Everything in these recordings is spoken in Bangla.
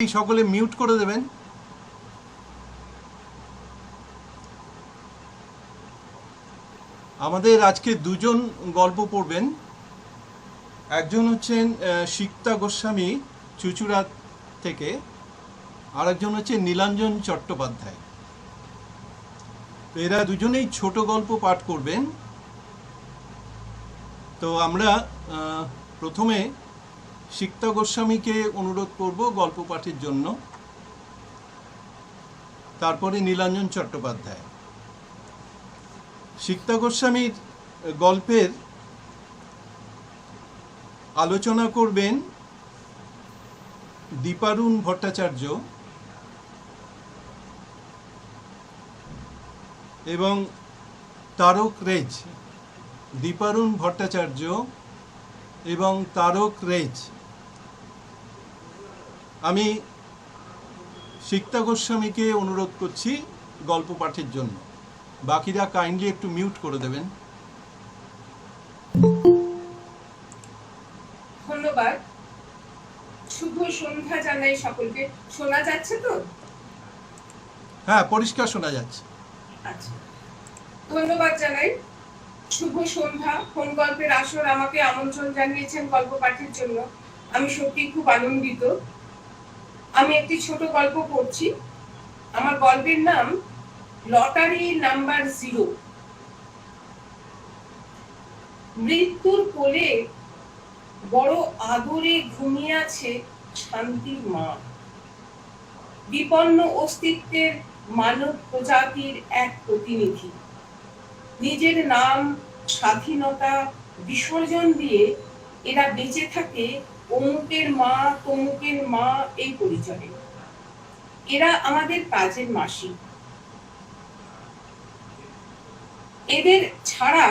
সকলে মিউট করে দেবেন। আমাদের আজকে দুজন গল্প পড়বেন। একজন হচ্ছেন সিক্তা গোস্বামী চুঁচুড়া থেকে, আর একজন হচ্ছে নীলাঞ্জন চট্টোপাধ্যায়। এরা দুজনেই ছোট গল্প পাঠ করবেন। তো আমরা প্রথমে সিক্তা গোস্বামীকে অনুরোধ করব গল্প পাঠের জন্য, তারপরে নীলাঞ্জন চট্টোপাধ্যায়। সিক্তা গোস্বামীর গল্পের আলোচনা করবেন দীপারুণ ভট্টাচার্য এবং তারক রেজ। দীপারুণ ভট্টাচার্য এবং তারক রেজ। আমি সিক্তা গোস্বামীকে অনুরোধ করছি গল্প পাঠের জন্য। বাকিরা কাইন্ডলি একটু মিউট করে দেবেন। ধন্যবাদ। শুভ সন্ধ্যা জানাই সকলকে। শোনা যাচ্ছে তো? হ্যাঁ, পরিষ্কার শোনা যাচ্ছে। আচ্ছা, ধন্যবাদ জানাই। শুভ সন্ধ্যা। কোন গল্পের আসর আমাকে আমন্ত্রণ জানিয়েছেন গল্প পাঠের জন্য, আমি সত্যি খুব আনন্দিত। আমি একটি ছোট গল্প পড়ছি। আমার গল্পের নাম লটারি নাম্বার 0। মৃত্যুর কোলে বড় আদরে ঘুমিয়ে আছে শান্তির মা। বিপন্ন অস্তিত্বের মানব প্রজাতির এক প্রতিনিধি। নিজের নাম স্বাধীনতা বিসর্জন দিয়ে এরা বেঁচে থাকে অমুকের মা তমুকের মা এই পরিচয়ে। এরা আমাদের কাজের মাসি। এদের ছাড়া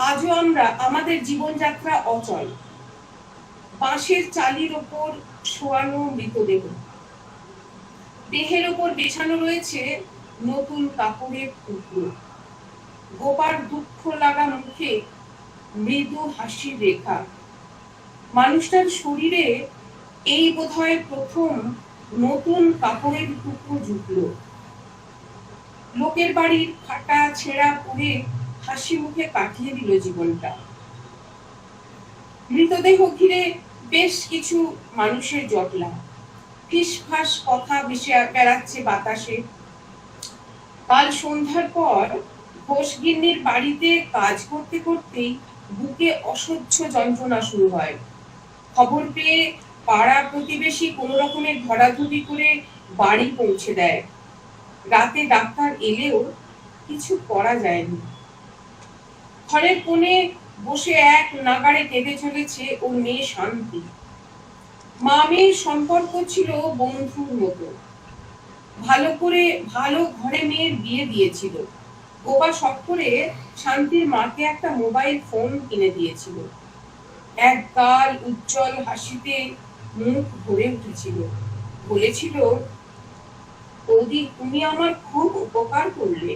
আজও আমরা আমাদের জীবনযাত্রা অচল। বাঁশের চালির ওপর শোয়ানো মৃতদেহ, দেহের ওপর বিছানো রয়েছে নতুন কাপড়ের টুকরো। গোপার দুঃখ লাগা মুখে মৃদু হাসির রেখা। মানুষটার শরীরে এই বোধহয় প্রথম নতুন কাপড়ের টুকরো জুটলো। লোকের বাড়ির ফাটা ছেঁড়া পুড়ে হাসি মুখে কাটিয়ে দিল জীবনটা। মৃতদেহ ঘিরে বেশ কিছু মানুষের জটলা। ফিসফাস কথা ভেসে বেড়াচ্ছে বাতাসে। কাল সন্ধ্যার পর ঘোষগিন্নির বাড়িতে কাজ করতে করতেই বুকে অসহ্য যন্ত্রণা শুরু হয়। খবর পেয়ে পাড়া প্রতিবেশী কোনো রকমের ধরাধরি করে বাড়ি পৌঁছে দেয়। রাতে ডাক্তার এলেও কিছু করা যায়নি। ঘরের কোণে বসে এক নাগাড়ে কেঁদে চলেছে ওর মেয়ে শান্তি। মা মেয়ের সম্পর্ক ছিল বন্ধুর মতো। ভালো ঘরে মেয়ের বিয়ে দিয়েছিল। গোপা শখ করে শান্তির মাকে একটা মোবাইল ফোন কিনে দিয়েছিল। এক গাল উজ্জ্বল হাসিতে মুখ ভরে উঠেছিল। বলেছিল, বৌদি তুমি আমার খুব উপকার করলে,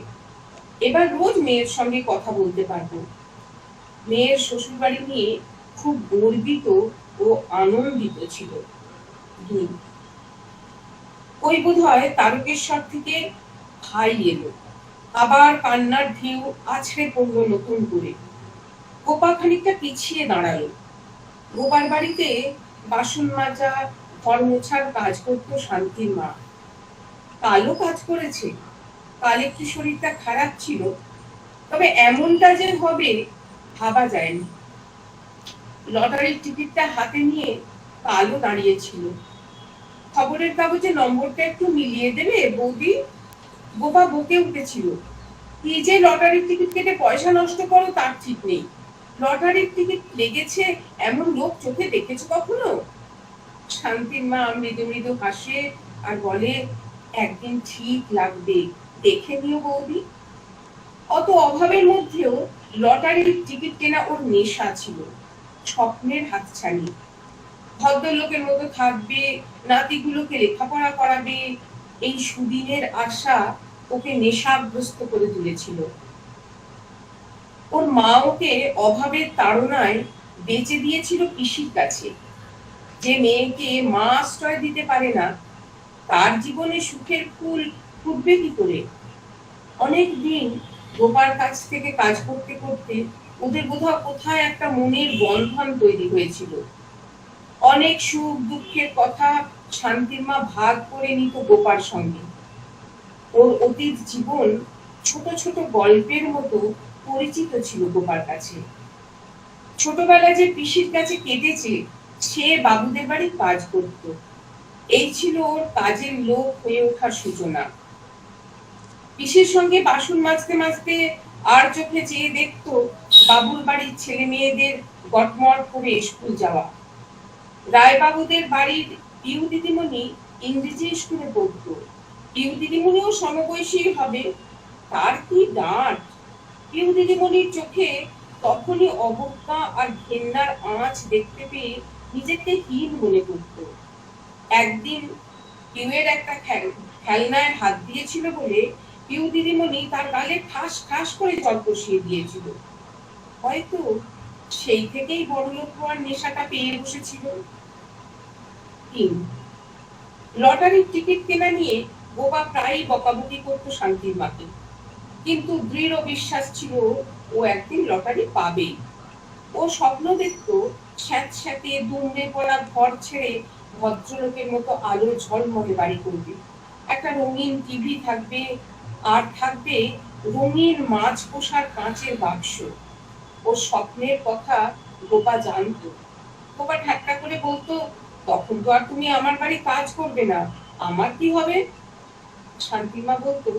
এবার রোজ মেয়ের সঙ্গে কথা বলতে পারবো। মেয়ের শ্বশুরবাড়ি নিয়ে খুব গর্বিত ও আনন্দিত ছিল। ওই বোধহয় তারকেশ্বর থেকে ভাই এলো। আবার কান্নার ঢেউ আছড়ে পড়লো নতুন করে। গোপা খানিকটা পিছিয়ে দাঁড়ালো। গোপার বাড়িতে বাসন মাজা ঘর মোছার কাজ করতো শান্তির মা। কালও কাজ করেছে। কাল একটু শরীরটা খারাপ ছিল, তবে এমনটা যে হবে ভাবা যায়নি। লটারির টিকিটটা হাতে নিয়ে কালও দাঁড়িয়েছিল। খবরের কাগজে নম্বরটা একটু মিলিয়ে দেবে বৌদি? গোপা বকে উঠেছিল, কি যে লটারির টিকিট কেটে পয়সা নষ্ট করো তার ঠিক নেই। লটারির টিকিট লেগেছে এমন লোক চোখে দেখেছো কখনো? শান্তির মা মৃদু মৃদু হাসে আর বলে, একদিন ঠিক লাগবে, দেখে নিও বৌদি। অত অভাবের মধ্যেও লটারির টিকিট কেনা ওর নেশা ছিল, স্বপ্নের হাতছানি। ভদ্রলোকের মতো থাকবে, নাতিগুলোকে লেখাপড়া করাবে, এই সুদিনের আশা ওকে নেশাগ্রস্ত করে তুলেছিল। ওর মা ওকে অভাবের তাড়নায় বেচে দিয়েছিল পিসির কাছে। যে মেয়েকে মা আশ্রয় দিতে পারে না, তার জীবনে সুখের ফুল ফুটবে কি করে? অনেক দিন গোপার কাছ থেকে কাজ করতে করতে ওদের বোধহয় কোথায় একটা মনের বন্ধন তৈরি হয়েছিল। অনেক সুখ দুঃখের কথা শান্তির মা ভাগ করে নিত গোপার সঙ্গে। ওর অতীত জীবন ছোট ছোট গল্পের মতো পরিচিত ছিল গোপার কাছে। ছোটবেলায় যে পিসির কাছে কেটেছে, সে বাবুদের বাড়ি কাজ করত। এই ছিল ওর কাজের লোক হয়ে ওঠার সূচনা। পিসির সঙ্গে বাসন মাজতে মাজতে আর চোখে চেয়ে দেখতো বাবুর বাড়ির ছেলে মেয়েদের গটমট করে স্কুল যাওয়া। রায়বাবুদের বাড়ির পিউ দিদিমণি ইংরেজি স্কুলে পড়তো। পিউ দিদিমণিও সমবয়সী হবে, তার কি ডাঁট! পিউ দিদিমণির চোখে তখনই অবজ্ঞা আর ঘেন্নার আঁচ দেখতে পেয়ে নিজেকে হীন মনে করত। একদিন পিউয়ের একটা খেলনায় হাত দিয়েছিল বলে পিউ দিদিমণি তার গালে ঠাস ঠাস করে জল বসিয়ে দিয়েছিল। হয়তো সেই থেকেই বড়লোক হওয়ার নেশাটা পেয়ে বসেছিল। লটারির টিকিট কেনা নিয়ে গোপা প্রায়ই বকাবকি করতো শান্তির মাকে, কিন্তু দৃঢ় বিশ্বাস ছিল ও একদিন লটারি পাবেই। ও স্বপ্ন দেখতো স্যাঁতস্যাঁতে দুমড়ে পড়া ঘর ছেড়ে ভদ্রলোকের মতো আলো ঝলমলে বাড়ি করবে। একটা রঙিন টিভি থাকবে, আর থাকবে রঙিন মাছ পোষার কাঁচের বাক্স। ও স্বপ্নের কথা গোপা জানতো। গোপা ঠাট্টা করে বলতো, তখন তো আর তুমি আমার বাড়ি কাজ করবে না, আমার কি হবে? শান্তিমা বলতো,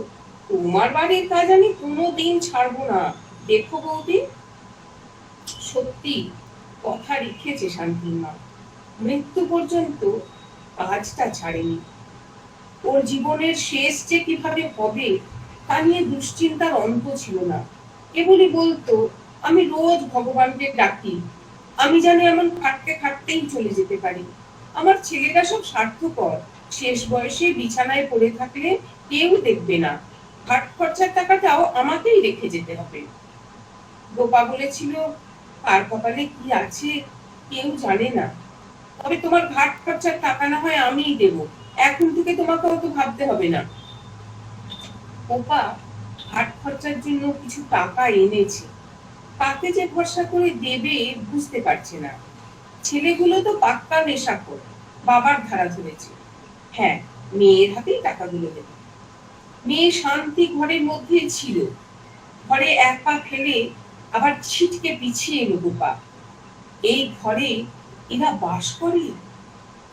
তোমার বাড়ির কাজ আমি কোনোদিন ছাড়বো না, দেখো বৌদি। সত্যি কথা রেখেছে শান্তির মা, মৃত্যু পর্যন্ত কাজটা ছাড়েনি। ওর জীবনের শেষ যে কিভাবে হবে তা নিয়ে দুশ্চিন্তার অন্ত ছিল না। কেবলই বলতো, আমি রোজ ভগবানকে ডাকি, আমি জানি এমন খাটতে খাটতেই চলে যেতে পারি। আমার ছেলেটা সব স্বার্থপর, শেষ বয়সে বিছানায় পড়ে থাকলে কেউ দেখবে না, ঘাট খরচার টাকাটাও আমাকেই রেখে যেতে হবে। গোপা বলেছিল, কার কপালে কি আছে কেউ জানে না, তবে তোমার ঘাট খরচার টাকা না হয় আমিই দেব, এখন থেকে তোমাকে অত ভাবতে হবে না। গোপা ঘাট খরচার জন্য কিছু টাকা এনেছে, কাকে যে ভরসা করে দেবে বুঝতে পারছে না। ছেলেগুলো তো পাক্কা নেশাখোর, বাবার ধারা ধরেছে। হ্যাঁ, মেয়ের হাতেই টাকাগুলো দেবে। মেয়ে শান্তি ঘরের মধ্যে ছিল, ঘরে এক পা ফেলে আবার ছিটকে পিছিয়ে এলো গোপা। এই ঘরে এরা বাস করে?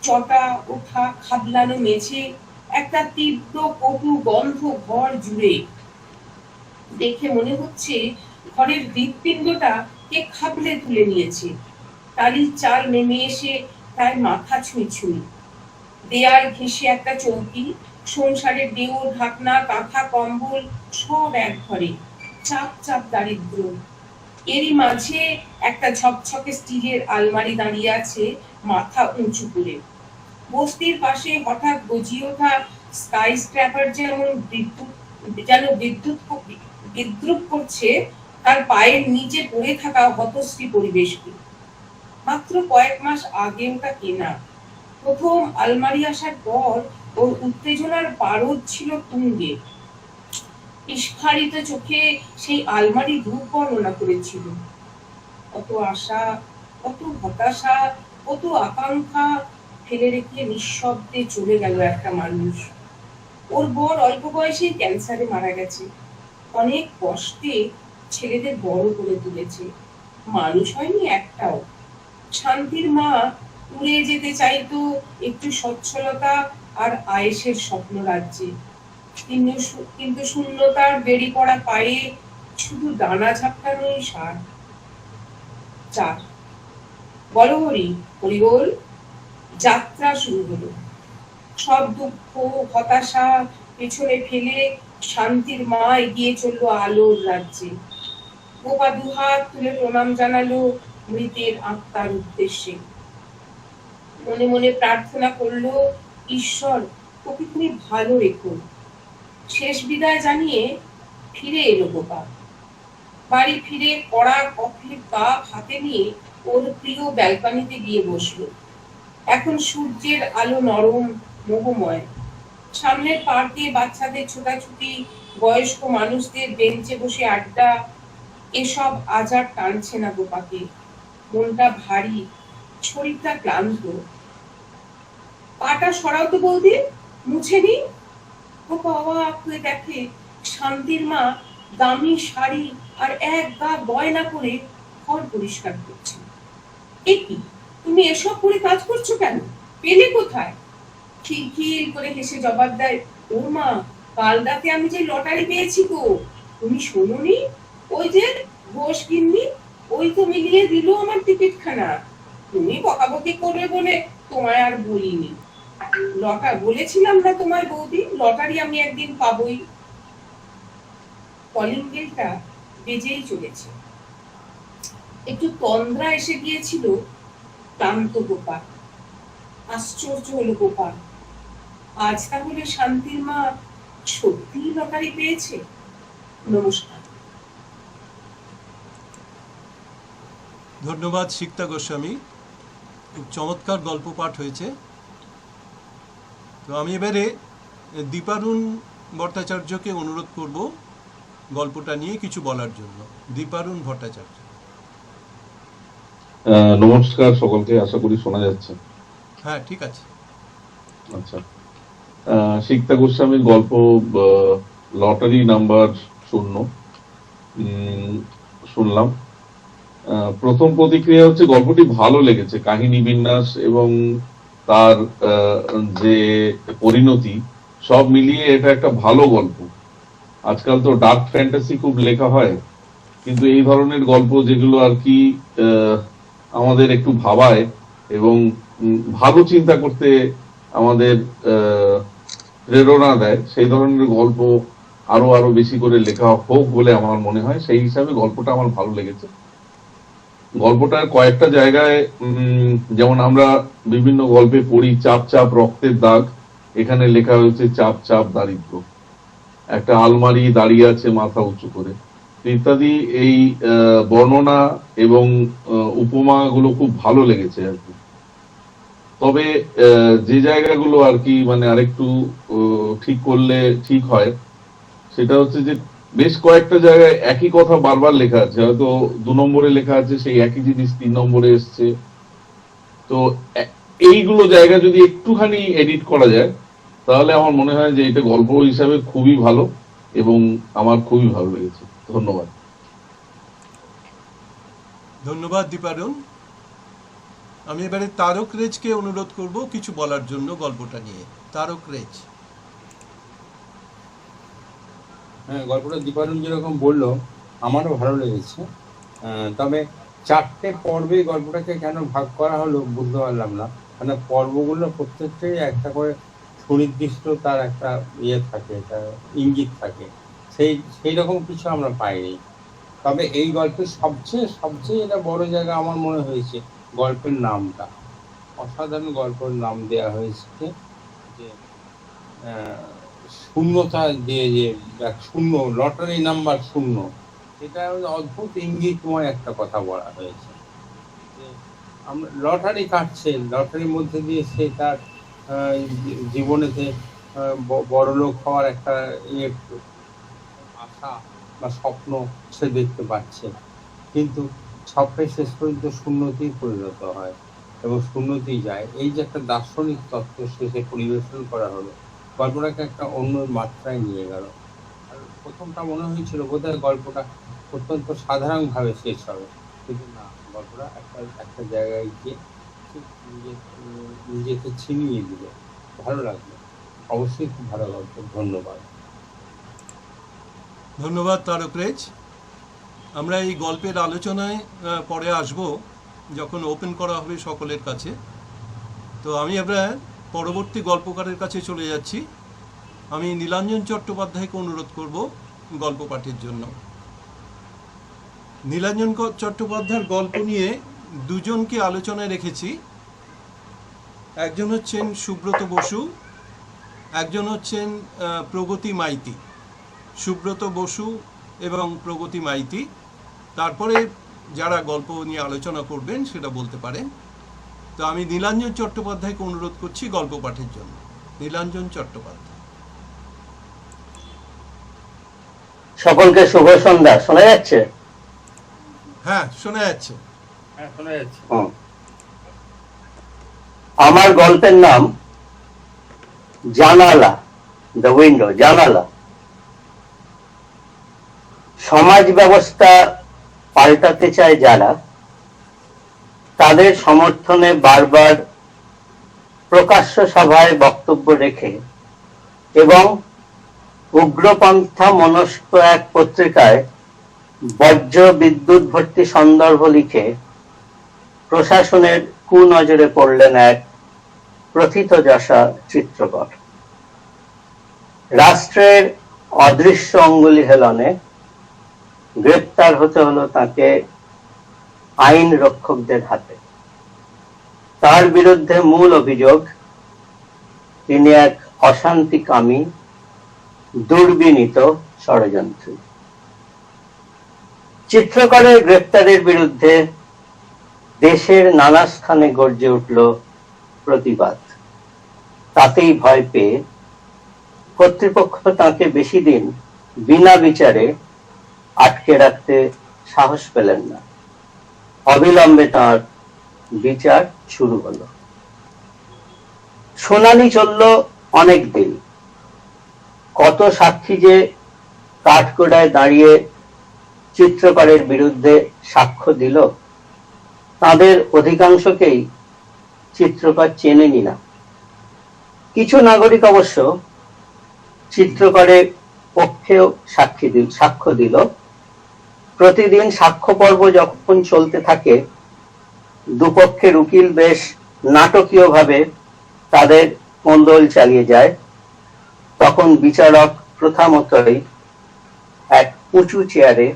চটা ওঠা খাবলানো মেঝে, একটা তীব্র কটু গন্ধ ঘর জুড়ে। দেখে মনে হচ্ছে ঘরের হৃৎপিণ্ডটা কে খাবলে তুলে নিয়েছে। টালির চাল নেমে এসে প্রায় মাথা ছুঁই ছুঁই। দেয়াল ঘেঁষে একটা চৌকি, সংসারের দেওর ঢাকনা কাঁথা কম্বল সব এক ঘরে, চাপ চাপ দারিদ্র। এরই মাঝে একটা ঝকঝকে স্টিলের আলমারি দাঁড়িয়ে আছে মাথা উঁচু করে। বস্তির পাশে হঠাৎ গজিয়ে ওঠা স্কাই স্ক্র্যাপার বিদ্যুৎ বিদ্রুপ করছে তার পায়ের নিচে পড়ে থাকা হতশ্রী পরিবেশকে। মাত্র কয়েক মাস আগে ওটা কেনা, প্রথম আলমারি আসার পর ওর উত্তেজনার পারদ ছিল তুঙ্গে। স্ফারিত চোখে সেই আলমারি রূপ বর্ণনা করেছিল। কত আশা, কত হতাশা, কত আকাঙ্ক্ষা ফেলে রেখে নিঃশব্দে চলে গেল একটা মানুষ। ওর বর অল্প বয়সেই ক্যান্সারে মারা গেছে। অনেক কষ্টে ছেলেদের বড় করে তুলেছে, মানুষ হয়নি একটাও। শান্তির মা উড়ে যেতে চাইতো একটু সচ্ছলতা আর আয়েশের স্বপ্ন রাজ্যে, কিন্তু শূন্যতার বেড়ি পড়া পায়ে শুধু ডানা ঝাপটানোই সার। চার বলো হরি, হরি বল। যাত্রা শুরু হলো। সব দুঃখ হতাশা পেছনে ফেলে শান্তির মা এগিয়ে চললো আলোর রাজ্যে। গোপা দুহাত তুলে প্রণাম জানালো মৃতের আত্মার উদ্দেশ্যে। মনে মনে প্রার্থনা করলো, ঈশ্বর ওকে তুমি ভালো রেখো। শেষ বিদায় জানিয়ে ফিরে এলো গোপা। বাড়ি ফিরে কড়া কফির কাপ হাতে নিয়ে ওর প্রিয় ব্যালকনিতে গিয়ে বসলো। এখন সূর্যের আলো নরম মোহময়, সামনের পার্কে বাচ্চাদের ছোটাছুটি, বয়স্ক মানুষদের বেঞ্চে বসে আড্ডা, এসব আজ আর টানছে না গোপাকে। মনটা ভারী, শরীরটা ক্লান্ত। পাটা সরাও তো বৌদি, মুছে নি। গোপা অবাক হয়ে দেখে শান্তির মা দামি শাড়ি আর এক গা গয়না পরে ঘর পরিষ্কার করছে। এ কি, তুমি এসব পরে কাজ করছো কেন? পেলে কোথায়? খিলখিল করে হেসে জবাব দেয়, ও মা, কাল রাতে আমি যে লটারি পেয়েছি গো, তুমি শোনোনি? ওই যে ঘোষ গিন্নি, ওই তো মিলিয়ে দিল আমার টিকিট খানা। তুমি বকাবকি করবে বলে তোমায় আর বলিনি। বলেছিলাম না তোমায় বৌদি, লটারি আমি একদিন পাবই। কলিং বেলটা বেজেই চলেছে। একটু তন্দ্রা এসে গিয়েছিল ক্লান্ত গোপাল। আশ্চর্য হলো গোপাল, আজ তাহলে শান্তির মা সত্যিই লটারি পেয়েছে। নমস্কার। ধন্যবাদ সিক্তা গোস্বামী, খুব চমৎকার গল্প পাঠ হয়েছে। তো আমি এবারে দীপারুণ ভট্টাচার্যকে অনুরোধ করব গল্পটা নিয়ে কিছু বলার জন্য। দীপারুণ ভট্টাচার্য। নমস্কার সকলকে, আশা করি শোনা যাচ্ছে। হ্যাঁ, ঠিক আছে। আচ্ছা, সিক্তা গোস্বামীর গল্প লটারি নাম্বার 0 শুনলাম। প্রথম প্রতিক্রিয়া হচ্ছে গল্পটি ভালো লেগেছে। কাহিনী বিন্যাস এবং তার যে পরিণতি সব মিলিয়ে এটা একটা ভালো গল্প। আজকাল তো ডার্ক ফ্যান্টাসি খুব লেখা হয়, কিন্তু এই ধরনের গল্প যেগুলো আর কি আমাদের একটু ভাবায় এবং ভালো চিন্তা করতে আমাদের প্রেরণা দেয়, সেই ধরনের গল্প আরো বেশি করে লেখা হোক বলে আমার মনে হয়। সেই হিসাবে গল্পটা আমার ভালো লেগেছে। গল্পটার কয়েকটা জায়গায় যেমন আমরা বিভিন্ন গল্পে পড়ি চাপ চাপ রক্তের দাগ, এখানে লেখা হয়েছে চাপ চাপ দারিদ্র। একটা আলমারি দাঁড়িয়ে আছে মাথা উঁচু করে, ইত্যাদি। এই বর্ণনা এবং উপমাগুলো খুব ভালো লেগেছে আর কি। তবে যে জায়গাগুলো আর কি মানে আরেকটু ঠিক করলে ঠিক হয়, সেটা হচ্ছে যে বেশ কয়েকটা জায়গায় একই কথা বারবার লেখা আছে। হয়তো 2 নম্বরে লেখা আছে সেই একই জিনিস 3 নম্বরে এসছে। তো এইগুলো জায়গা যদি একটুখানি এডিট করা যায়, তাহলে আমার মনে হয় যে এটা গল্প হিসাবে খুবই ভালো এবং আমার খুবই ভালো লেগেছে। ধন্যবাদ। ধন্যবাদ দীপারুণ। আমি এবারে তারক রেজকে অনুরোধ করব কিছু বলার জন্য গল্পটা নিয়ে। তারক রেজ। হ্যাঁ, গল্পটা দীপারুণ যেরকম বললো আমারও ভালো লেগেছে। তবে 4টে পর্বে গল্পটাকে কেন ভাগ করা হলো বুঝতে পারলাম না। মানে পর্বগুলো প্রত্যেকটাই একটা করে সুনির্দিষ্ট তার একটা ইয়ে থাকে, একটা ইঙ্গিত থাকে, সেই রকম কিছু আমরা পাইনি। তবে এই গল্পের সবচেয়ে এটা বড় জায়গা আমার মনে হয়েছে গল্পের নামটা। অসাধারণ গল্পের নাম দেয়া হয়েছে, যে শূন্যতা দিয়ে, যে শূন্য, লটারি নাম্বার 0, এটা অদ্ভুত ইঙ্গিতময় একটা কথা বলা হয়েছে। যে আমরা লটারি কাটছে, লটারির মধ্যে দিয়ে সে তার জীবনেতে বড়লোক হওয়ার একটা আশা বা স্বপ্ন সে দেখতে পাচ্ছে, কিন্তু স্বপ্নের শেষ পর্যন্ত শূন্যতেই পরিণত হয় এবং শূন্যতেই যায়। এই যে একটা দার্শনিক তত্ত্ব শেষে পরিবেশন করা হলো, গল্পটাকে একটা অন্য মাত্রায় নিয়ে গেল। আর প্রথমটা মনে হয়েছিল বোধহয় গল্পটা অত্যন্ত সাধারণভাবে শেষ হবে, কিন্তু না, গল্পটা একটা জায়গায় গিয়ে নিজেকে ছিনিয়ে দিল। ভালো লাগলো, অবশ্যই খুব ভালো গল্প। ধন্যবাদ। ধন্যবাদ তারক রেজ। আমরা এই গল্পের আলোচনায় পরে আসব যখন ওপেন করা হবে সকলের কাছে। তো আমি এবার পরবর্তী গল্পকারের কাছে চলে যাচ্ছি। আমি নীলাঞ্জন চট্টোপাধ্যায়কে অনুরোধ করব গল্প পাঠের জন্য। নীলাঞ্জন চট্টোপাধ্যায়ের গল্প নিয়ে দুজনকে আলোচনায় রেখেছি। একজন হচ্ছেন সুব্রত বসু, একজন হচ্ছেন প্রগতি মাইতি। সুব্রত বসু এবং প্রগতি মাইতি, তারপরে যারা গল্প নিয়ে আলোচনা করবেন সেটা বলতে পারেন। তো আমি নীলাঞ্জন চট্টোপাধ্যায়কে অনুরোধ করছি গল্প পাঠের জন্য। নীলাঞ্জন চট্টোপাধ্যায়। সকলকে শুভ সন্ধ্যা। শোনা যাচ্ছে? হ্যাঁ, শোনা যাচ্ছে। হ্যাঁ, শোনা যাচ্ছে। হুম। আমার গল্পের নাম জানালা, দ্য উইন্ডো, জানালা। সমাজ ব্যবস্থা পাল্টাতে চায় যারা, তাদের সমর্থনে বারবার প্রকাশ্য সভায় বক্তব্য রেখে এবং উগ্রপন্থা মনস্ক এক পত্রিকায় বজ্র বিদ্যুৎ ভর্তি সন্দর্ভ লিখে প্রশাসনের কুনজরে পড়লেন এক প্রথিতযশা চিত্রকর। রাষ্ট্রের অদৃশ্য অঙ্গুলি হেলনে গ্রেপ্তার হতে হলো তাকে আইন রক্ষকদের হাতে। তার বিরুদ্ধে মূল অভিযোগ, তিনি এক অশান্তিকামী, দুর্বিনীত ষড়যন্ত্রী। চিত্রকরের গ্রেপ্তারের বিরুদ্ধে দেশের নানা স্থানে গর্জে উঠল প্রতিবাদ। তাতেই ভয় পেয়ে কর্তৃপক্ষ তাকে বেশি দিন বিনা বিচারে আটকে রাখতে সাহস পেলেন না। অবিলম্বে তার বিচার শুরু হলো। শুনানি চলল অনেক দিন। কত সাক্ষী যে কাঠগড়ায় দাঁড়িয়ে চিত্রকরের বিরুদ্ধে সাক্ষ্য দিল, তাদের অধিকাংশকেই চিত্রকর চেনেনি না। কিছু নাগরিক অবশ্য চিত্রকরের পক্ষেও সাক্ষ্য দিল। প্রতিদিন সাক্ষ্য পর্ব যখন চলতে থাকে, দুপক্ষের উকিল বেশ নাটকীয়ভাবে তাদের কোন্দল চালিয়ে যায়। তখন বিচারক প্রথামতই এক উঁচু চেয়ারে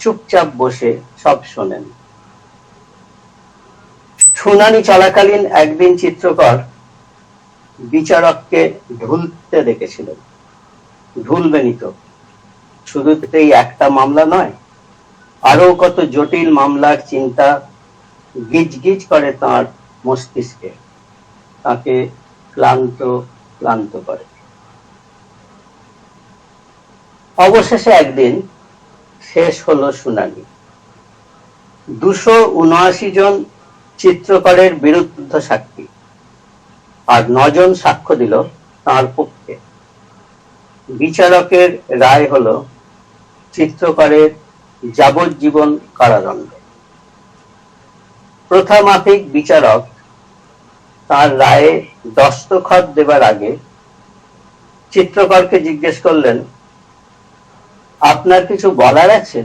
চুপচাপ বসে সব শোনেন। শুনানি চলাকালীন একদিন চিত্রকর বিচারককে ঢুলতে দেখেছিলেন। ঢুলবেনই তো, শুধু এই একটা মামলা নয়, আরো কত জটিল মামলার চিন্তা গিজ গিজ করে তার মস্তিষ্কে, তাকে ক্লান্ত করে। অবশেষে একদিন শেষ হলো শুনানি। 279 জন চিত্রকরের বিরুদ্ধ সাক্ষী আর 9 জন সাক্ষ্য দিল তার পক্ষে। বিচারকের রায় হলো চিত্রকরের যাবজ্জীবন কারাদণ্ড। প্রথা মাফিক বিচারক তার রায়ে দস্তখত দেবার আগে চিত্রকরকে জিজ্ঞেস করলেন, আপনার কিছু বলার আছে?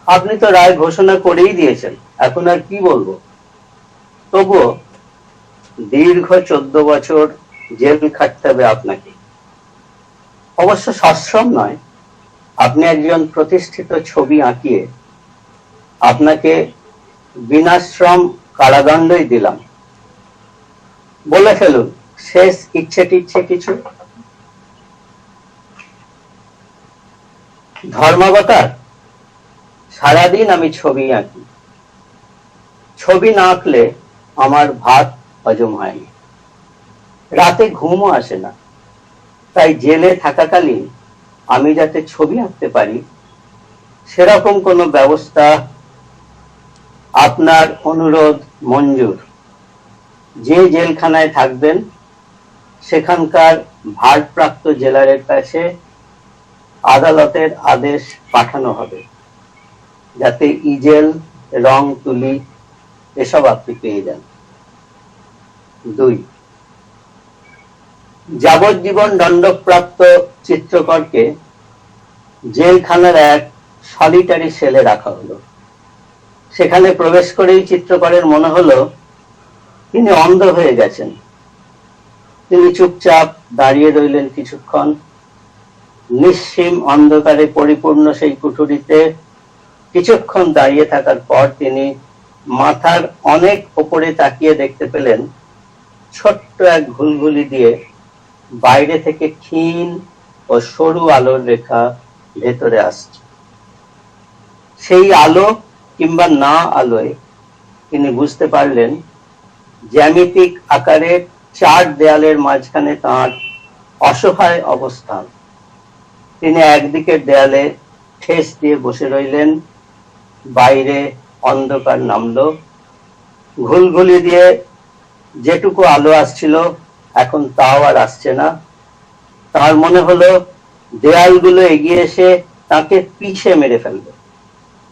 আপনি তো রায় ঘোষণা করেই দিয়েছেন, এখন আর কি বলবো? তবুও দীর্ঘ 14 বছর জেল খাটতে হবে আপনাকে। অবশ্য সশ্রম নয়, আপনি একজন প্রতিষ্ঠিত ছবি আঁকিয়ে আপনাকে বিনাশ্রম কারাদণ্ডই দিলাম। বলে ফেলুন, শেষ ইচ্ছে টিচ্ছে কিছু? ধর্মাবতার, সারাদিন আমি ছবি আঁকি। ছবি না আঁকলে আমার ভাত হজম হয়নি, রাতে ঘুমও আসে না। তাই জেলে থাকাকালীন আমি যাতে ছবি আঁকতে পারি, সেরকম কোনো ব্যবস্থা আপনার অনুরোধ মঞ্জুর। যে জেলখানায় থাকবেন সেখানকার ভারপ্রাপ্ত জেলারের কাছে আদালতের আদেশ পাঠানো হবে, যাতে ইজেল, রং তুলি এসব আপনি পেয়ে যান। 2, যাবজ্জীবন দণ্ডপ্রাপ্ত চিত্রকরকে জেলখানার এক সলিটারি সেলে রাখা হলো। সেখানে প্রবেশ করেই চিত্রকরের মনে হলো তিনি অন্ধ হয়ে গেছেন। তিনি চুপচাপ দাঁড়িয়ে রইলেন কিছুক্ষণ। নিঃসীম অন্ধকারে পরিপূর্ণ সেই কুঠুরিতে কিছুক্ষণ দাঁড়িয়ে থাকার পর তিনি মাথার অনেক উপরে তাকিয়ে দেখতে পেলেন ছোট্ট এক ঘুলঘুলি দিয়ে বাইরে থেকে ক্ষীণ ও সরু আলোর রেখা ভেতরে আসছে। সেই আলো কিংবা না আলোয় তিনি বুঝতে পারলেন জ্যামিতিক আকারের 4 দেয়ালের মাঝখানে তাঁর অসহায় অবস্থান। তিনি একদিকের দেয়ালে ঠেস দিয়ে বসে রইলেন। বাইরে অন্ধকার নামলো। ঘুলঘুলি দিয়ে যেটুকু আলো আসছিল এখন তাও আর আসছে না। তার মনে হলো দেয়ালগুলো এগিয়ে এসে তাকে পিষে মেরে ফেলবে।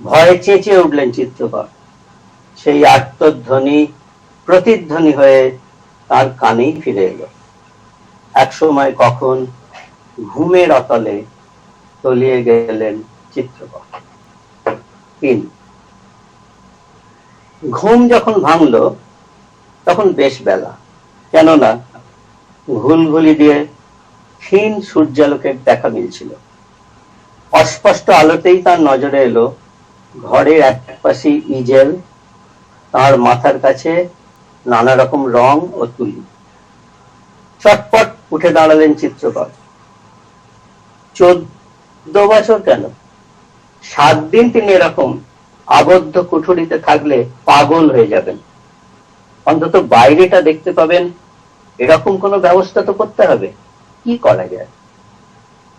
ভয়ে চেঁচিয়ে উঠলেন চিত্রকর। সেই আর্তধ্বনি প্রতিধ্বনি হয়ে তার কানেই ফিরে এলো। একসময় কখন ঘুমের অতলে তলিয়ে গেলেন চিত্রকর। 3, ঘুম যখন ভাঙলো তখন বেশ বেলা, কেননা ঘুলঘুলি দিয়ে ক্ষীণ সূর্যালোকের দেখা মিলছিল। অস্পষ্ট আলোতেই তার নজরে এলো ঘরের এক পাশে ইজেল, তার মাথার কাছে নানা রকম রং ও তুলি। চটপট উঠে দাঁড়ালেন চিত্রকর। 14 বছর কেন, 7 দিন তিনি এরকম আবদ্ধ কুঠুরিতে থাকলে পাগল হয়ে যাবেন। অন্তত বাইরেটা দেখতে পাবেন, এরকম কোনো ব্যবস্থা তো করতে হবে। কি করা যায়?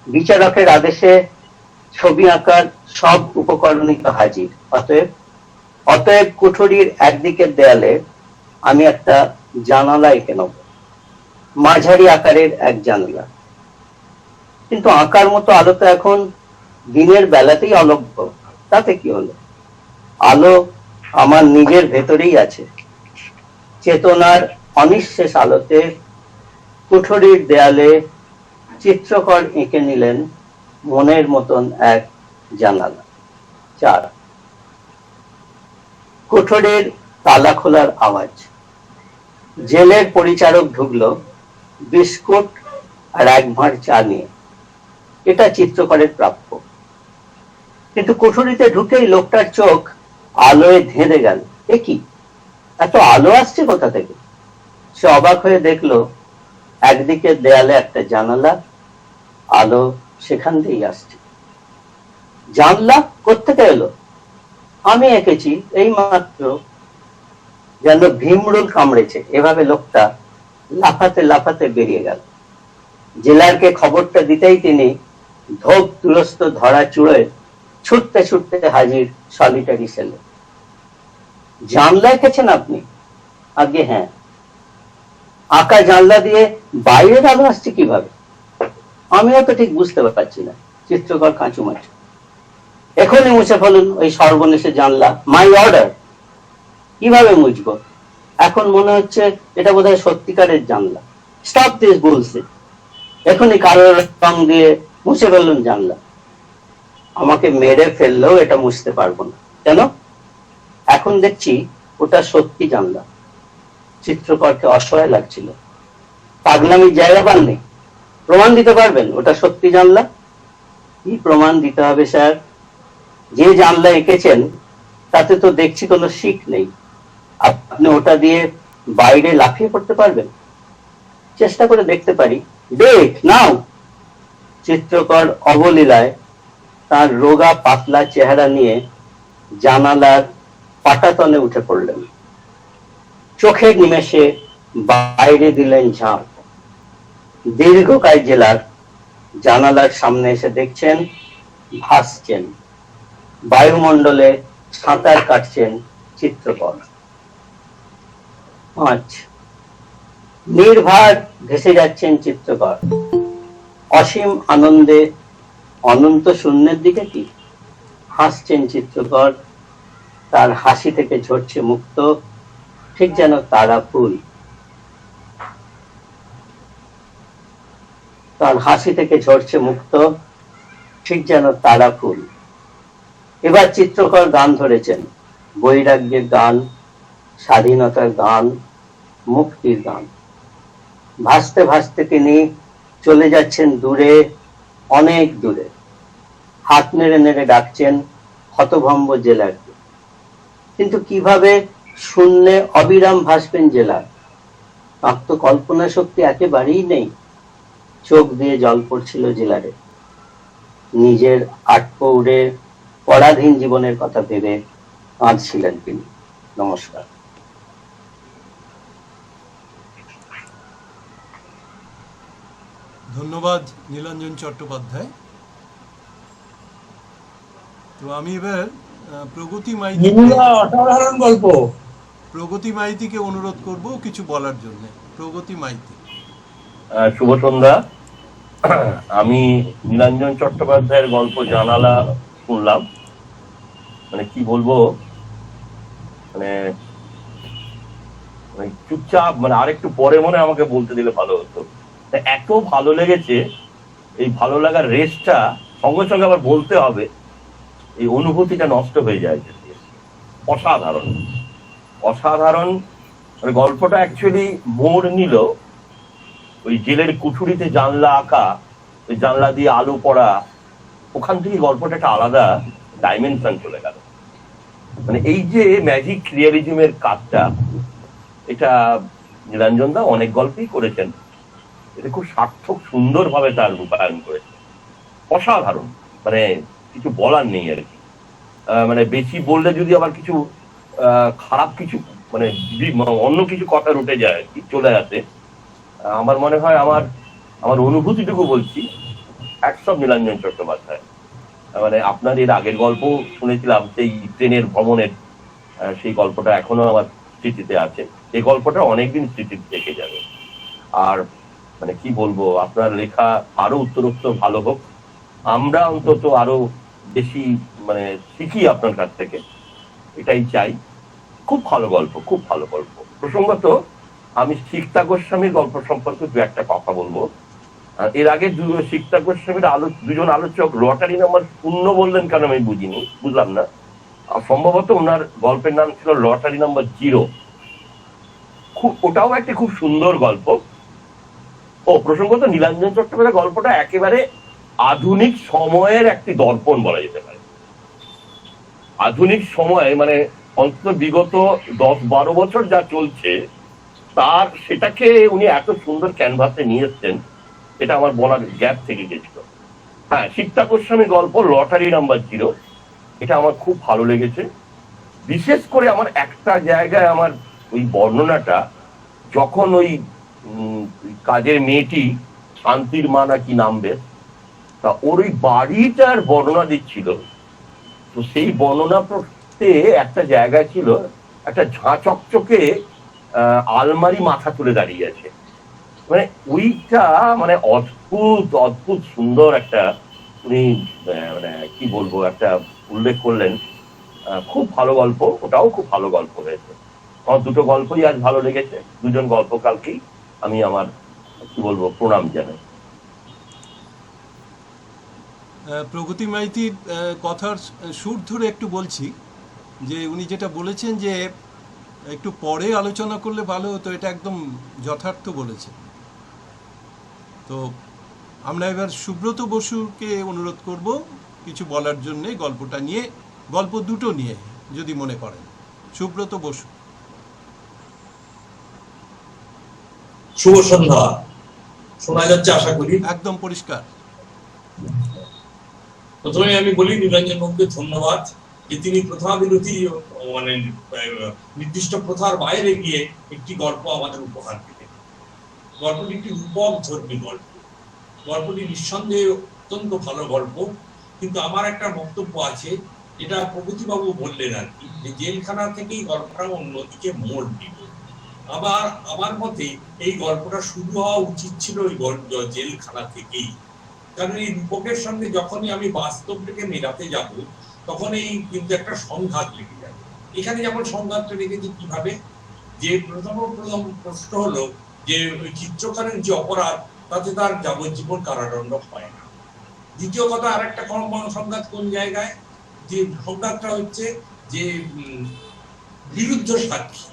বিচারকের আদেশে ছবি আঁকার সব উপকরণই তো হাজির। অতএব কুঠুরির একদিকের দেয়ালে আমি একটা জানালা এঁকে নেব, মাঝারি আকারের এক জানালা। কিন্তু আঁকার মতো আলো তো এখন দিনের বেলাতেই অলভ্য, তাতে কি হলো? আলো আমার নিজের ভেতরেই আছে। চেতনার অনিঃশেষ আলোতে কুঠুরির দেয়ালে চিত্রকর এঁকে নিলেন মনের মতন এক জানালা। 4, কুঠুরির তালা খোলার আওয়াজ। জেলের পরিচারক ঢুকলো বিস্কুট আর 1 ভাঁড় চা নিয়ে। এটা চিত্রকরের প্রাপ্য। কিন্তু কুঠুরিতে ঢুকেই লোকটার চোখ আলোয় ধেঁধে গেল। এ কি, এত আলো আসছে কোথা থেকে? সে অবাক হয়ে দেখলো একদিকে দেয়ালে একটা জানালা, আলো সেখান দিয়েই আসছে। জানলা কোত্থেকে এলো? আমি এঁকেছি এই মাত্র। যেন ভীমরুল কামড়েছে এভাবে লোকটা লাফাতে লাফাতে বেরিয়ে গেল। জেলারকে খবরটা দিতেই তিনি ধোপ তুরস্ত ধরা চুড়ে ছুটতে ছুটতে হাজির সলিটারি সেলে। জানলা এঁকেছেন আপনি? আগে হ্যাঁ। আঁকা জানলা দিয়ে বাইরের আলো আসছে কিভাবে? আমিও তো ঠিক বুঝতে পারছি না। চিত্রকর কাঁচুমাচু। এখনই মুছে ফেলুন ওই সর্বনেশে জানলা, মাই অর্ডার। কিভাবে মুছবো? এখন মনে হচ্ছে এটা বোধহয় সত্যিকারের জানলা। Stop this bullshit. এখনই কালো রং দিয়ে মুছে ফেলুন জানলা। আমাকে মেরে ফেললেও এটা মুছতে পারবো না। কেন? এখন দেখছি ওটা সত্যি জানলা। চিত্রকরকে অসহায় লাগছিল। পাগলামির জায়গা পাননি? প্রমাণ দিতে পারবেন ওটা সত্যি জানলা? কি প্রমাণ দিতে হবে স্যার? যে জানলা এঁকেছেন তাতে তো দেখছি কোনো শিক নেই। আপনি ওটা দিয়ে বাইরে লাফিয়ে পড়তে পারবেন? চেষ্টা করে দেখতে পারি। দেখ নাও। চিত্রকর অবলীলায় তার রোগা পাতলা চেহারা নিয়ে জানালার পাটাতনে উঠে পড়লেন। চোখের নিমেষে বাইরে দিলেন ঝাঁপ। দীর্ঘকায় জেলার জানালার সামনে এসে দেখছেন ভাসছেন, বায়ুমণ্ডলে সাঁতার কাটছেন চিত্রকর। 5, নির্ভার ভেসে যাচ্ছেন চিত্রকর। অসীম আনন্দে অনন্ত শূন্যের দিকে কি হাসছেন চিত্রকর। তার হাসি থেকে ঝরছে মুক্ত, ঠিক যেন তারা ফুল। তার হাসি থেকে ঝরছে মুক্ত, ঠিক যেন তারা ফুল। এবার চিত্রকর গান ধরেছেন, বৈরাগ্যের গান, স্বাধীনতার গান, মুক্তির গান। ভাসতে ভাসতে তিনি চলে যাচ্ছেন দূরে, অনেক দূরে। হাত নেড়ে নেড়ে ডাকছেন হতভম্ব জেলারকে। কিন্তু কিভাবে শূন্যে অবিরাম ভাসবেন জেলার? তার তো কল্পনা শক্তি একেবারেই নেই। চোখ দিয়ে জল পড়ছিল জেলারে। নিজের আটপৌরে পরাধীন জীবনের কথা ভেবে কাঁদছিলেন তিনি। নমস্কার। ধন্যবাদ নীলাঞ্জন চট্টোপাধ্যায়। তো আমি এবার নিমুলা অসাধারণ গল্প। প্রগতি মাইতিকে অনুরোধ করব কিছু বলার জন্য। প্রগতি মাইতি। শুভ সন্ধ্যা। আমি নীলাঞ্জন চট্টোপাধ্যায়ের গল্প জানালা শুনলাম, মানে কি বলবো, মানে মানে চুপচাপ, মানে আরেকটু পরে মনে আমাকে বলতে দিলে ভালো হতো। এত ভালো লেগেছে, এই ভালো লাগার রেসটা সঙ্গে সঙ্গে আবার বলতে হবে, এই অনুভূতিটা নষ্ট হয়ে যায়। অসাধারণ অসাধারণ। মানে গল্পটা অ্যাকচুয়ালি মোড় নিল ওই জেলের কুঠুরিতে জানলা আঁকা, ওই জানলা দিয়ে আলো পড়া, ওখান থেকে গল্পটা একটা আলাদা ডাইমেনশন চলে গেল। মানে এই যে ম্যাজিক রিয়ালিজমের কাজটা, এটা নীলাঞ্জন দা অনেক গল্পই করেছেন, এটা খুব সার্থক সুন্দরভাবে তার রূপায়ণ করেছে। অসাধারণ, মানে কিছু বলার নেই আর কি। মানে বেশি বললে যদি আবার কিছু খারাপ কিছু, মানে অন্য কিছু কথা উঠে যায় আর কি, চলে আসে। আমার মনে হয় আমার অনুভূতিটুকু বলছি, একসব নীলাঞ্জন চট্টোপাধ্যায়। মানে আপনার এর আগের গল্প শুনেছিলাম, সেই ট্রেনের ভ্রমণের, সেই গল্পটা এখনো আমার স্মৃতিতে আছে। এই গল্পটা অনেকদিন স্মৃতিতে থেকে যাবে। আর মানে কি বলবো, আপনার লেখা আরো উত্তরোত্তর ভালো হোক, আমরা অন্তত আরো বেশি মানে শিখি আপনার কাছ থেকে, এটাই চাই। খুব ভালো গল্প, খুব ভালো গল্প। প্রসঙ্গত আমি সিক্তা গোস্বামীর গল্প সম্পর্কে দু একটা কথা বলবো। এর আগে সিক্তা গোস্বামীর দুজন আলোচক লটারি নাম্বার 0 বললেন কেন আমি বুঝলাম না। সম্ভবত ওনার গল্পের নাম ছিল লটারি নাম্বার 0। ওটাও একটা খুব সুন্দর গল্প। ও প্রসঙ্গত নীলাঞ্জন চট্টোপাধ্যায়ের গল্পটা একেবারে আধুনিক সময়ের একটি দর্পণ বলা যেতে পারে। আধুনিক সময়ে মানে অন্তত বিগত 10-12 বছর যা চলছে, তার সেটাকে উনি এত সুন্দর ক্যানভাসে নিয়ে এসছেন, এটা আমার বলার গ্যাপ থেকে গেছিল। হ্যাঁ, সিক্তা গোস্বামীর গল্প লটারি নাম্বার 0, এটা আমার খুব ভালো লেগেছে। বিশেষ করে আমার একটা জায়গায় আমার ওই বর্ণনাটা, যখন ওই কাজের মেয়েটি শান্তির মা নাকি নামবে, তা ওর ওই বাড়িটার বর্ণনা দিচ্ছিল, তো সেই বর্ণনা একটা জায়গায় ছিল একটা ঝাঁ চকচকে আলমারি মাথা তুলে দাঁড়িয়ে আছে। মানে ওইটা মানে অদ্ভুত অদ্ভুত সুন্দর একটা উনি মানে কি বলবো একটা উল্লেখ করলেন। খুব ভালো গল্প, ওটাও খুব ভালো গল্প হয়েছে। আমার দুটো গল্পই আজ ভালো লেগেছে। দুজন গল্পকারকেই আমি আমার কি বলবো প্রণাম জানাই। প্রগতি মাইতির কথার সুর ধরে একটু বলছি যে উনি যেটা বলেছেন যে একটু পরে আলোচনা করলে ভালো হতো, এটা একদম যথার্থ বলেছে। তো আমরা এবার সুব্রত বসুকে অনুরোধ করব কিছু বলার জন্যে গল্পটা নিয়ে, গল্প দুটো নিয়ে যদি মনে করেন। সুব্রত বসু। শুভ সন্ধ্যা। শোনা যাচ্ছে আশা করি? একদম পরিষ্কার। প্রথমে আমি বলি নীলাঞ্জন বাবুকে ধন্যবাদ যে তিনি প্রথা বিরোধী মানে নির্দিষ্ট প্রথার বাইরে গিয়ে একটি গল্প আমাদের উপহার দিলেন। গল্পটি একটি রূপক ধর্মী গল্প। গল্পটি নিঃসন্দেহে অত্যন্ত ভালো গল্প, কিন্তু আমার একটা বক্তব্য আছে, যেটা প্রগতিবাবু বললেন আর কি, যে জেলখানা থেকেই গল্পটা অন্যদিকে মোড় নিল। আবার আমার মতে এই গল্পটা শুরু হওয়া উচিত ছিল ওই জেলখানা থেকেই। কারণ এই রূপকের সঙ্গে যখনই আমি বাস্তবটাকে মেলাতে যাব, তখন এই কিন্তু একটা সংঘাত লেগে যাবে। এখানে যেমন সংঘাতটা লেগেছে কিভাবে, যে প্রথম প্রশ্ন হলো যে ওই চিত্রকারের যে অপরাধ, তাতে তার যাবজ্জীবন কারাদণ্ড হয় না। দ্বিতীয় কথা, আর একটা সংঘাত কোন জায়গায়, যে সংঘাতটা হচ্ছে যে বিরুদ্ধ সাক্ষী।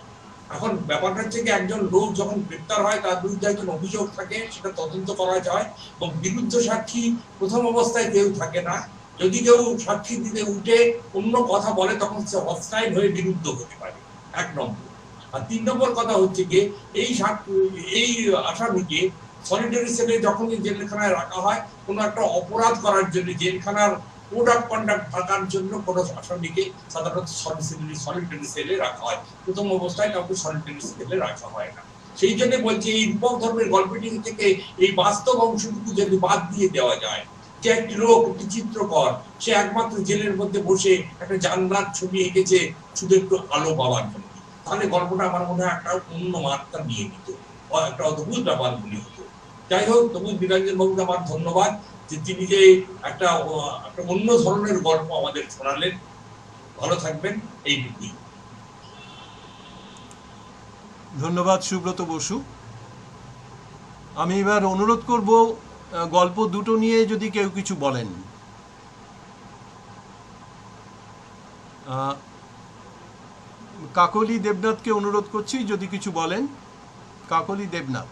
এখন ব্যাপারটা হচ্ছে কি, একজন লোক যখন গ্রেপ্তার হয়, তার বিরুদ্ধে একজন অভিযোগ থাকে, সেটা তদন্ত করা যায়, এবং বিরুদ্ধ সাক্ষী প্রথম অবস্থায় কেউ থাকে না। যদি কেউ সাক্ষী দিতে উঠে অন্য কথা বলে, তখন সে হস্টাইল হয়ে বিরুদ্ধ হতে পারে, 1 নম্বর। আর 3 নম্বর কথা হচ্ছে কি, এই আসামিকে সলিটারি সেলে যখনই জেলখানায় রাখা হয়, কোনো একটা অপরাধ করার জন্য, জেলখানার কোড অফ কন্ডাক্ট থাকার জন্য কোনো আসামিকে সাধারণত সলিটারি সেলে রাখা হয়। প্রথম অবস্থায় কাউকে সলিটারি সেলে রাখা হয় না। সেই জন্য বলছি, এই রূপক ধর্মের গল্পটি থেকে এই বাস্তব অংশটুকু যদি বাদ দিয়ে দেওয়া যায়, যে একটি লোক, একটি চিত্রকর, সে একমাত্র জেলের মধ্যে বসে একটা জানলার ছবি এঁকেছে শুধু একটু আলো পাওয়ার জন্য, তাহলে গল্পটা আমার মনে হয় একটা অন্য মাত্রা নিয়ে নিত, একটা অদ্ভুত ব্যাপার মনে হতো। যাই হোক, তবু নিরঞ্জন বাবুকে আমার ধন্যবাদ যে তিনি যে একটা অন্য ধরনের গল্প আমাদের শোনালেন। ভালো থাকবেন, এইটুকুই। ধন্যবাদ সুব্রত বসু। আমি এবার অনুরোধ করব গল্প দুটো নিয়ে যদি কেউ কিছু বলেন। কাকলি দেবনাথকে অনুরোধ করছি যদি কিছু বলেন। কাকলি দেবনাথ।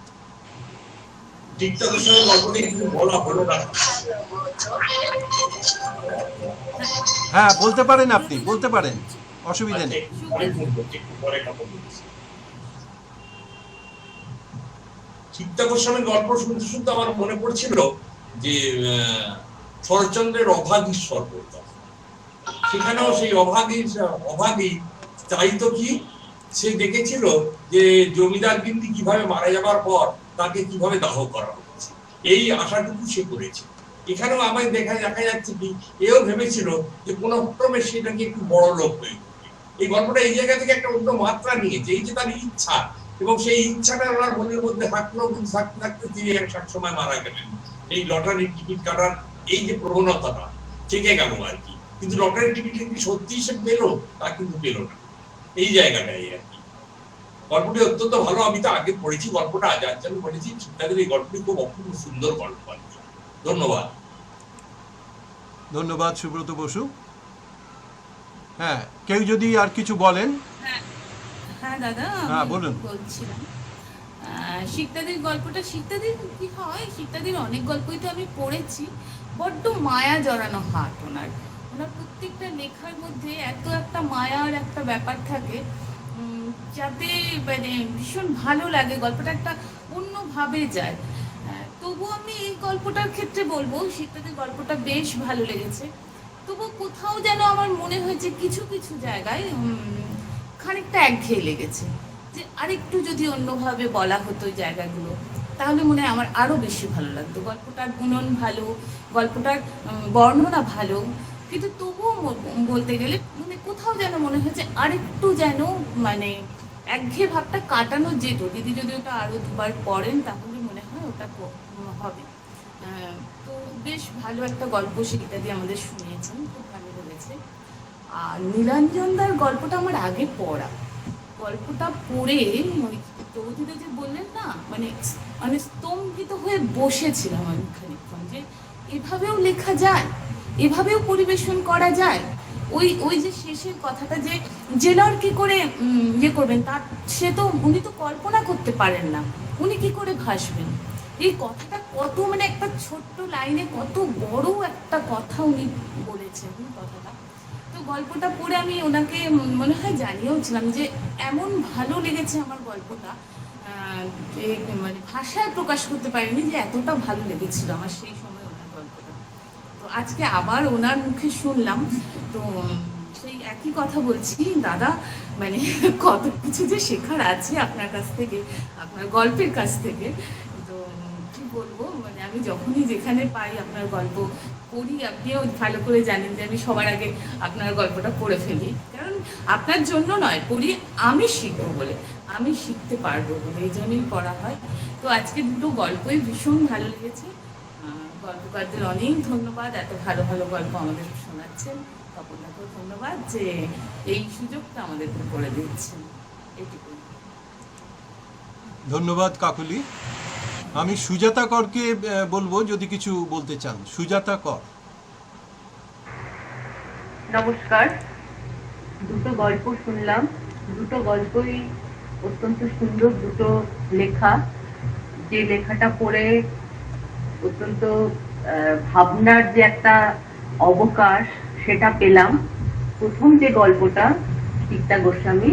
হ্যাঁ, বলতে পারেন, আপনি বলতে পারেন, অসুবিধা নেই। চিত্তা গোস্বামীর গল্প শুনতে শুনতে আমার মনে পড়ছিল যে শরৎচন্দ্রের অভাগীশ্বর বইটা, সেখানেও সেই অভাগী চাইতো কি, সে দেখেছিল যে জমিদার গিন্নি কিভাবে মারা যাবার পর তাকে কিভাবে দাহ করা হচ্ছে, এই আশাটুকু সে করেছে। এখানেও আমায় দেখা যাচ্ছে কি, এও ভেবেছিল যে কোন ক্রমে সেটাকে একটু বড় লোক হয়ে উঠবে। এই গল্পটা এই জায়গা থেকে একটা অন্য মাত্রা নিয়েছে, এই যে তার ইচ্ছা, এবং সেই ইচ্ছাটা ওনার মনের মধ্যে থাকলো, কিন্তু থাকতে থাকতে তিনি এক সময় মারা গেলেন। এই লটারির টিকিট কাটার এই যে প্রবণতাটা থেকে গেল আর কি, কিন্তু লটারির টিকিট কি সত্যি সে পেলো, তা কিন্তু পেল না। এই জায়গাটাই আর কি। গল্পটি অত্যন্ত ভালো, আমি তো আগে পড়েছি গল্পটা, আজ আমি পড়েছি, তাদের এই গল্পটি খুব অপূর্ব সুন্দর গল্প আর কি। ধন্যবাদ। ধন্যবাদ সুব্রত বসু। হ্যাঁ, কেউ যদি আর কিছু বলেন। হ্যাঁ দাদা, হ্যাঁ বলুন। বলছিলাম শিকদাদির গল্পটা, শিকদাদির কি হয়, শিকদাদির অনেক গল্পই তো আমি পড়েছি, বড্ড মায়া জড়ানো হাত ওনার প্রত্যেকটা লেখার মধ্যে এত একটা মায়ার একটা ব্যাপার থাকে, যাতে মানে ভীষণ ভালো লাগে, গল্পটা একটা অন্যভাবে যায়। তবু আমি এই গল্পটার ক্ষেত্রে বলবো শিকদাদির গল্পটা বেশ ভালো লেগেছে। তবু কোথাও যেন আমার মনে হয়েছে কিছু কিছু জায়গায় খানিকটা একঘেয়ে লেগেছে, যে আরেকটু যদি অন্যভাবে বলা হতো ওই জায়গাগুলো, তাহলে মনে হয় আমার আরো বেশি ভালো লাগতো। গল্পটার গুণন ভালো, গল্পটার বর্ণনা ভালো, কিন্তু তবুও বলতে গেলে মানে কোথাও যেন মনে হয়েছে আরেকটু যেন মানে একঘেয়ে ভাবটা কাটানো যেত। দিদি যদি ওটা আরো দুবার পড়েন তাহলে মনে হয় ওটা হবে। তো বেশ ভালো একটা গল্প শিকদাদি আমাদের শুনিয়েছেন, খুব ভালো লেগেছে। আর নীলাঞ্জনদার গল্পটা আমার আগে পড়া, গল্পটা পড়ে ওই চৌধুরী যে বললেন না, মানে মানে স্তম্ভিত হয়ে বসেছিলাম আমি খানিকক্ষণ, যে এভাবেও লেখা যায়, এভাবেও পরিবেশন করা যায়। ওই যে শেষের কথাটা, যে জেলার কি করে ইয়ে করবেন, তার সে তো উনি তো কল্পনা করতে পারেন না, উনি কি করে ভাসবেন। এই কথাটা কত মানে একটা ছোট্ট লাইনে কত বড় একটা কথা উনি বলেছেন কথাটা। তো গল্পটা পড়ে আমি ওনাকে মনে হয় জানিয়েওছিলাম যে এমন ভালো লেগেছে আমার গল্পটা, যে মানে ভাষায় প্রকাশ করতে পারিনি যে এতটা ভালো লেগেছিল আমার সেই সময় ওনার গল্পটা। তো আজকে আবার ওনার মুখে শুনলাম, তো সেই একই কথা বলছি দাদা, মানে কত কিছু যে শেখার আছে আপনার কাছ থেকে, আপনার গল্পের কাছ থেকে। তো কি বলবো, মানে আমি যখনই যেখানে পাই আপনার গল্প পড়ি, আপনিও ভালো করে জানেন যে আমি সবার আগে আপনার গল্পটা পড়ে ফেলি, কারণ আপনার জন্য নয়, পড়ি আমি শিখবো বলে, আমি শিখতে পারবো বলে, এই জন্যই পড়া হয়। তো আজকে দুটো গল্পই ভীষণ ভালো লেগেছে। গল্পকারদের অনেক ধন্যবাদ, এত ভালো ভালো গল্প আমাদের শোনাচ্ছেন। তপনদাকেও ধন্যবাদ যে এই সুযোগটা আমাদেরকে করে দিচ্ছেন। এইটুকু। ধন্যবাদ কাকুলি। আমি সুজাতা করকে বলবো যদি কিছু বলতে চান। সুজাতা কর। নমস্কার। দুটো গল্প শুনলাম, দুটো গল্পই অত্যন্ত সুন্দর, দুটো লেখা। যে লেখাটা পড়ে অত্যন্ত ভাবনার যে একটা অবকাশ সেটা পেলাম। প্রথম যে গল্পটা চিত্তা গোস্বামী,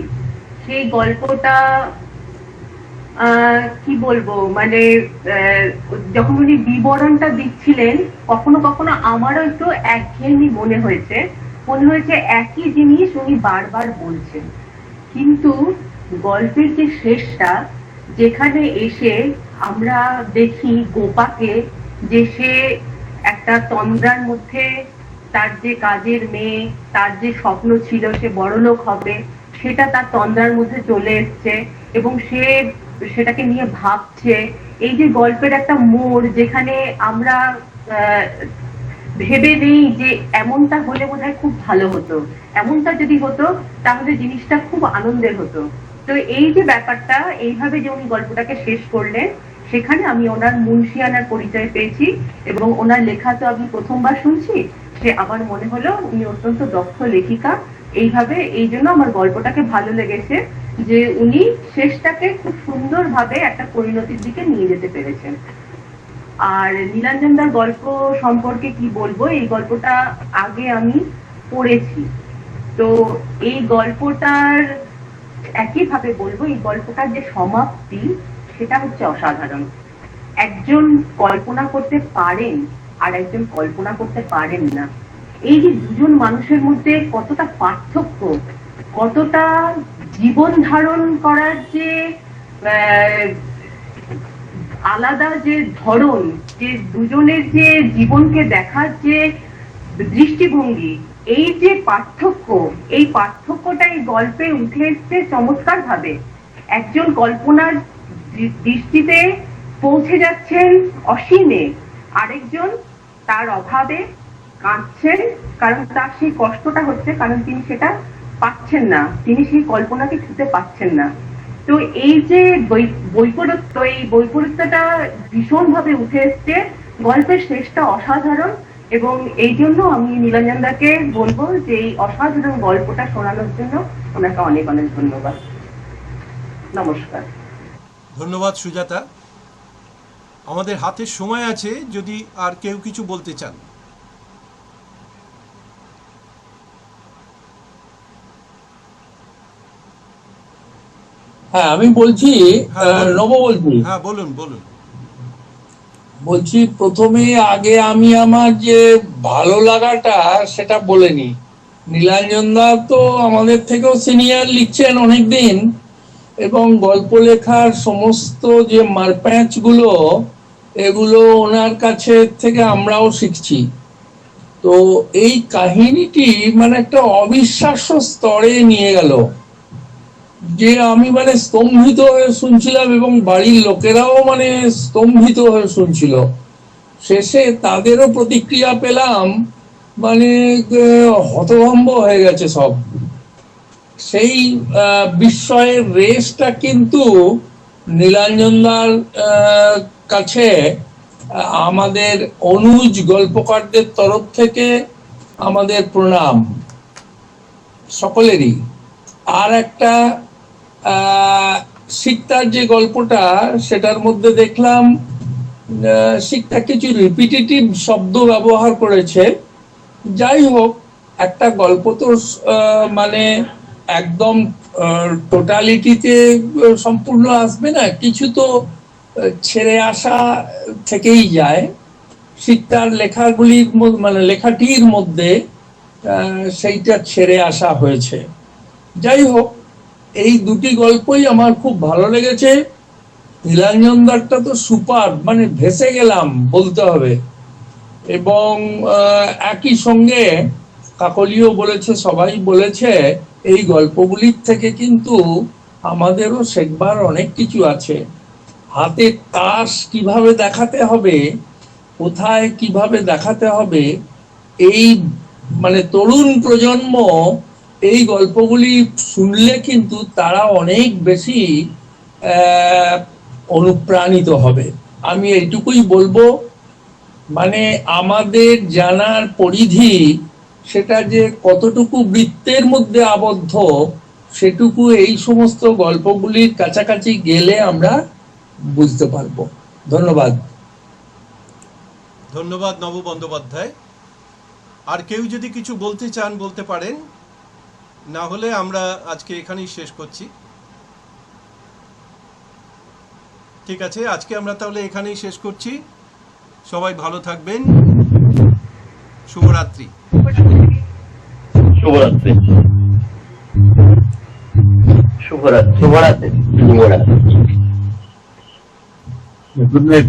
সেই গল্পটা কি বলবো, মানে যখন উনি বিবরণটা দিচ্ছিলেন, কখনো কখনো আমারও একটু একঘেয়েমি মনে হয়েছে একই জিনিস উনি বারবার বলছেন। কিন্তু গল্পের যে শেষটা, যেখানে এসে আমরা দেখি গোপাকে, যে সে একটা একটা তন্দ্রার মধ্যে তার যে কাজের মেয়ে, তার যে স্বপ্ন ছিল সে বড়লোক হবে, সেটা তার তন্দ্রার মধ্যে চলে এসছে এবং সে সেটাকে নিয়ে ভাবছে। এই যে গল্পের একটা মোড়, যেখানে আমরা ভেবে নেই যে এমনটা হলে বোধহয় খুব ভালো হতো, এমনটা যদি হতো তাহলে জিনিসটা খুব আনন্দের হতো। তো এই যে ব্যাপারটা, এইভাবে যে উনি গল্পটাকে শেষ করলেন, সেখানে আমি ওনার মুন্সিয়ানার পরিচয় পেয়েছি এবং ওনার লেখা তো আমি প্রথমবার শুনছি, সে আমার মনে হলো উনি অত্যন্ত দক্ষ লেখিকা। এইভাবে এই জন্য আমার গল্পটাকে ভালো লেগেছে যে উনি শেষটাকে খুব সুন্দরভাবে একটা পরিণতির দিকে নিয়ে যেতে পেরেছেন। আর নীলাঞ্জনদার গল্প সম্পর্কে কি বলবো, এই গল্পটা আগে আমি পড়েছি, তো এই গল্পটার একইভাবে বলবো, এই গল্পটার যে সমাপ্তি সেটা হচ্ছে অসাধারণ। একজন কল্পনা করতে পারেন আর একজন কল্পনা করতে পারেন না। এই যে দুজন মানুষের মধ্যে কতটা পার্থক্য, কতটা জীবন ধারণ করার যে আলাদা যে ধরন, যে দুজনের যে জীবনকে দেখার যে দৃষ্টিভঙ্গি, এই যে পার্থক্য, এই পার্থক্যটা এই গল্পে উঠে এসছে চমৎকার ভাবে। একজন কল্পনার দৃষ্টিতে পৌঁছে যাচ্ছেন অসীমে, আরেকজন তার অভাবে কাঁদছেন, কারণ তার সেই কষ্টটা হচ্ছে কারণ তিনি সেটা পাচ্ছেন না, তিনি সেই কল্পনাকে ছুঁতে পাচ্ছেন না। তো এই যে বৈপরীত্য, এই বৈপরীত্যটা ভীষণভাবে উঠে এসছে, গল্পের শেষটা অসাধারণ এবং এই জন্য আমি নীলাঞ্জনদাকে বলবো যে এই অসাধারণ গল্পটা শোনানোর জন্য ওনাকে অনেক অনেক ধন্যবাদ। নমস্কার। ধন্যবাদ সুজাতা। আমাদের হাতে সময় আছে, যদি আর কেউ কিছু বলতে চান। হ্যাঁ, আমি বলছি, নব বলছি। হ্যাঁ, বলুন বলুন। বলছি প্রথমে আগে আমি আমার যে ভালো লাগাটা সেটা বলে নি। নীলাঞ্জনদা তো আমাদের থেকেও সিনিয়র, লিখছেন অনেকদিন এবং গল্প লেখার সমস্ত যে মারপ্যাঁচ গুলো, এগুলো ওনার কাছে থেকে আমরাও শিখছি। তো এই কাহিনীটি মানে একটা অবিশ্বাস্য স্তরে নিয়ে গেল, যে আমি মানে স্তম্ভিত হয়ে শুনছিলাম এবং বাড়ির লোকেরাও মানে স্তম্ভিত হয়ে শুনছিল। শেষে তাদেরও প্রতিক্রিয়া পেলাম, মানে হতভম্ব হয়ে গেছে সব। সেই বিস্ময়ের রেশটা কিন্তু নীলাঞ্জনদার কাছে আমাদের অনুজ গল্পকারদের তরফ থেকে আমাদের প্রণাম সকলেরই। আর একটা শিক্ষার যে গল্পটা, সেটার মধ্যে দেখলাম শিক্ষা কিছু রিপিটেটিভ শব্দ ব্যবহার করেছে। যাই হোক, একটা গল্প তো মানে একদম টোটালিটিতে সম্পূর্ণ আসবে না, কিছু তো ছেড়ে আসা থেকেই যায়। শিক্ষার লেখাগুলির মানে লেখাটির মধ্যে সেইটা ছেড়ে আসা হয়েছে। যাই হোক, এই দুটি গল্পই আমার খুব ভালো লেগেছে। নীলাঞ্জনদারটা তো সুপার, মানে ভেসে গেলাম বলতে হবে। এবং একই সঙ্গে কাকলিও বলেছে, সবাই বলেছে, এই গল্পগুলির থেকে কিন্তু আমাদেরও শেখবার অনেক কিছু আছে। হাতে তাস কিভাবে দেখাতে হবে, কোথায় কিভাবে দেখাতে হবে, এই মানে তরুণ প্রজন্ম এই গল্পগুলি শুনলে কিন্তু তারা অনেক বেশি অনুপ্রাণিত হবে। আমি এইটুকুই বলবো, মানে আমাদের জানার পরিধি সেটা যে কতটুকু বৃত্তের মধ্যে আবদ্ধ, সেটুকু এই সমস্ত গল্পগুলির কাছাকাছি গেলে আমরা বুঝতে পারবো। ধন্যবাদ। ধন্যবাদ নব বন্দ্যোপাধ্যায়। আর কেউ যদি কিছু বলতে চান বলতে পারেন, না হলে আমরা আজকে এখানেই শেষ করছি। ঠিক আছে, আজকে আমরা তাহলে এখানেই শেষ করছি। সবাই ভালো থাকবেন। শুভরাত্রি। শুভরাত্রি। শুভরাত্রি। শুভরাত্রি। Good night.